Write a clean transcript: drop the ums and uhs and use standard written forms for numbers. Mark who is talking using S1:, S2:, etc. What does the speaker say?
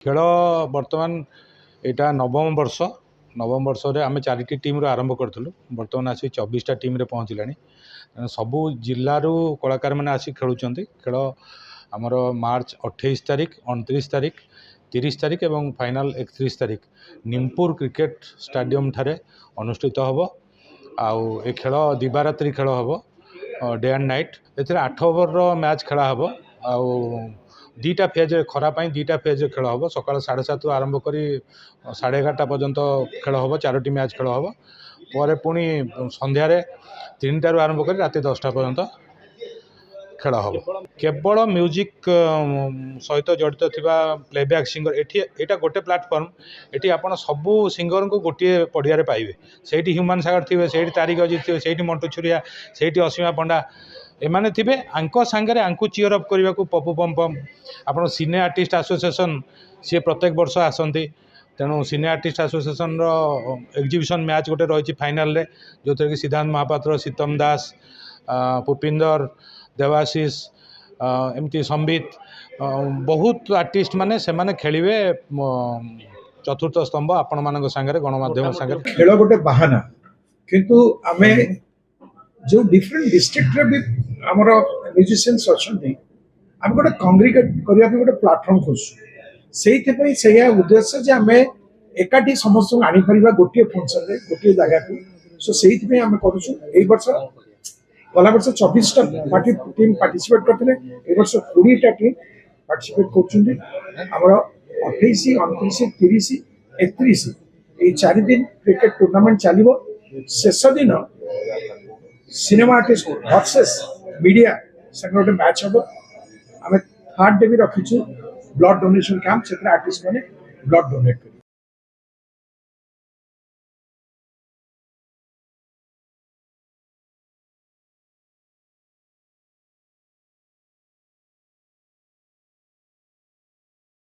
S1: खेल बर्तमान यहाँ नवम वर्ष रे आम 4टी टीम आरंभ करूँ बर्तमान आसी 24टा टीम रे पहुँचला सबू जिलू कलाकार मैंने आसी खेलुंट खेल आमर मार्च 28 तारिख 29 तारिख 30 तारिख और फाइनाल 31 तारिख निमपुर क्रिकेट स्टेडियम ठारे अनुष्ठित हम आउ ए खेल दिवारात्रि खेल हम day and night A 8 over match खेला हम आउ दुईटा फेज खरापाई दुईटा फेज खेल हम सका 7:30 आरंभ कर 11:30 पर्यंत खेल हम 4टी मैच खेल हम पर पुणी संध्यारे 3टारू आरंभ कर रात 10टा पर्यंत खेल हम केवल म्यूजिक सहित जड़ित थिबा प्लेबैक सिंगर एटा गोटे प्लाटफर्म एटी आपण सबू सिंगर को गोटे पड़िया पाइबे सेठी ह्यूमन सागर थे सेठी तारिक अजित थे सेठी मंटू छुरिया सेठी असीमा पंडा एमाने थिबे आंको सांगरे आंको चियर अप करने को पप्पू पम्पम आपण सिने आर्टिस्ट एसोसिएशन सी प्रत्येक वर्ष आसती तेणु सिने आर्टिस्ट एसोसिएशन रो एग्जिबिशन मैच गोटे रही फाइनाल रे जो थे कि सिद्धांत महापात्र सीतम दास पुपिंदर देवाशीष एमती संबित बहुत आर्टिस्ट माने से माने खेलिवे चतुर्थ स्तंभ आपण मान सांगे गणमाध्यम सांगे
S2: खेल गोटे बाहाना किंतु आमे जो डिफरेंट डिस्ट्रिक्ट रे भी हमर म्यूजिशियंस अछंती हम गोटे कांग्रीगेट करिया पे गोटे प्लेटफार्म खोजु सेहि पई सेया उद्देश्य जे हमें एकाठी समस्त आनी परिबा गोटे फंक्शन रे गोटे जगह को सो सेहि पई हम करूछु एई वर्ष गला वर्ष 24टा पार्टी टीम पार्टिसिपेट करथिले एई वर्ष 20टा टीम पार्टिसिपेट करछुंदी हमर 28 29 30 31 एई 4 दिन क्रिकेट टूर्नामेंट चलिबो शेष दिन सिनेमा आर्टिस्ट वर्सेस मीडिया संगे गोटे मैच हम आम 3rd डे भी रखीचु ब्लड डोनेशन कैंप से आर्टिस्ट मैंने ब्लड डोनेट कर